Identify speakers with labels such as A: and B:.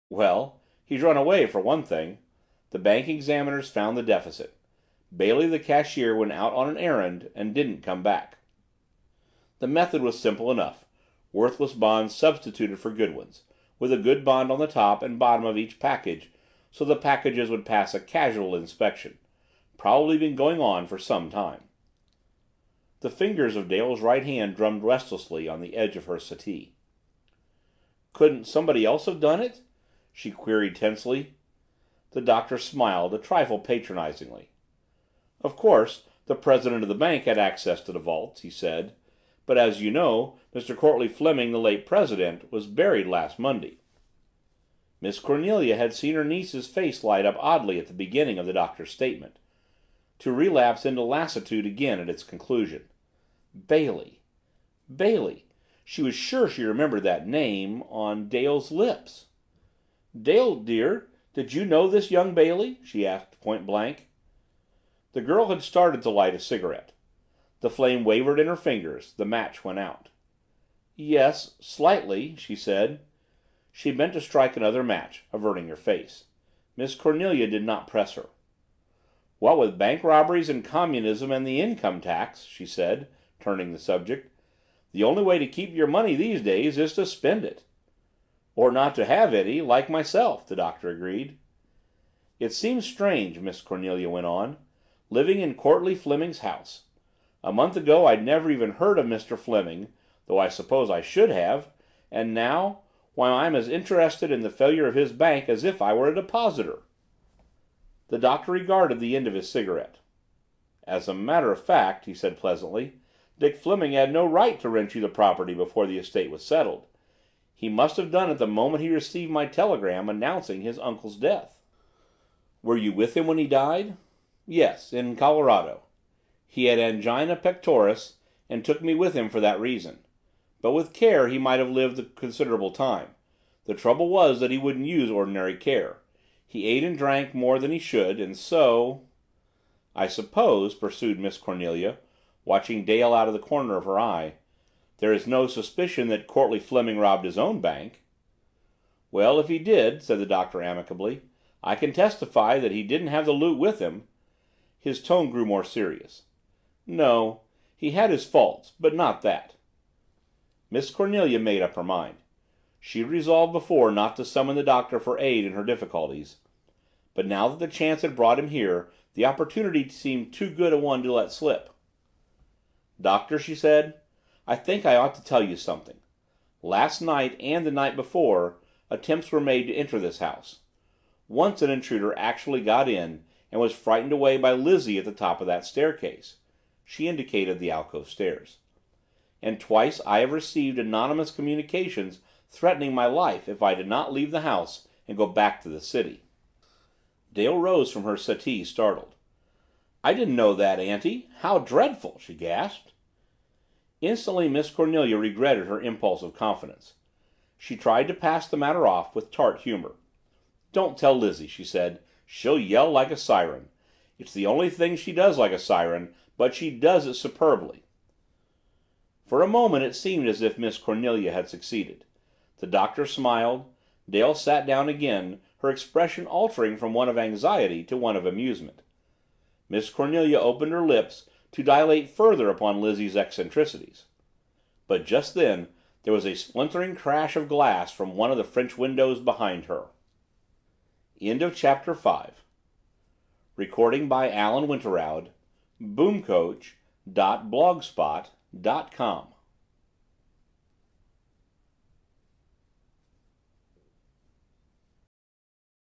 A: Well, he's run away, for one thing. The bank examiners found the deficit. Bailey, the cashier, went out on an errand and didn't come back. The method was simple enough. Worthless bonds substituted for good ones, with a good bond on the top and bottom of each package, so the packages would pass a casual inspection. Probably been going on for some time. The fingers of Dale's right hand drummed restlessly on the edge of her settee. "Couldn't somebody else have done it?" she queried tensely. The doctor smiled, a trifle patronizingly. "Of course, the president of the bank had access to the vaults," he said, "but as you know, Mr. Courtleigh Fleming, the late president, was buried last Monday." Miss Cornelia had seen her niece's face light up oddly at the beginning of the doctor's statement, to relapse into lassitude again at its conclusion. Bailey. Bailey. She was sure she remembered that name on Dale's lips. "Dale, dear, did you know this young Bailey?" she asked point blank. The girl had started to light a cigarette. The flame wavered in her fingers. The match went out. "Yes, slightly," she said. She bent to strike another match, averting her face. Miss Cornelia did not press her. "What with bank robberies and communism and the income tax," she said, turning the subject, "the only way to keep your money these days is to spend it." "Or not to have any, like myself," the doctor agreed. "It seems strange," Miss Cornelia went on, "living in Courtleigh Fleming's house. A month ago I'd never even heard of Mr. Fleming, though I suppose I should have, and now, why, I'm as interested in the failure of his bank as if I were a depositor." The doctor regarded the end of his cigarette. "As a matter of fact," he said pleasantly, "Dick Fleming had no right to rent you the property before the estate was settled. He must have done it the moment he received my telegram announcing his uncle's death." "Were you with him when he died?" "Yes, in Colorado. He had angina pectoris and took me with him for that reason. But with care he might have lived a considerable time. The trouble was that he wouldn't use ordinary care. He ate and drank more than he should, and so—" "I suppose," pursued Miss Cornelia, watching Dale out of the corner of her eye, "there is no suspicion that Courtleigh Fleming robbed his own bank?" "Well, if he did," said the doctor amicably, "I can testify that he didn't have the loot with him." His tone grew more serious. "No, he had his faults, but not that." Miss Cornelia made up her mind. She had resolved before not to summon the doctor for aid in her difficulties, but now that the chance had brought him here, the opportunity seemed too good a one to let slip. "Doctor," she said, "I think I ought to tell you something. Last night and the night before, attempts were made to enter this house. Once an intruder actually got in and was frightened away by Lizzie at the top of that staircase." She indicated the alcove stairs. "And twice I have received anonymous communications threatening my life if I did not leave the house and go back to the city." Dale rose from her settee, startled. "I didn't know that, Auntie. How dreadful!" she gasped. Instantly Miss Cornelia regretted her impulse of confidence. She tried to pass the matter off with tart humor. "Don't tell Lizzie," she said. "She'll yell like a siren. It's the only thing she does like a siren, but she does it superbly." For a moment it seemed as if Miss Cornelia had succeeded. The doctor smiled. Dale sat down again, her expression altering from one of anxiety to one of amusement. Miss Cornelia opened her lips to dilate further upon Lizzie's eccentricities. But just then there was a splintering crash of glass from one of the French windows behind her. End of chapter 5. Recording by Alan Winterowd. Boomcoach.blogspot.com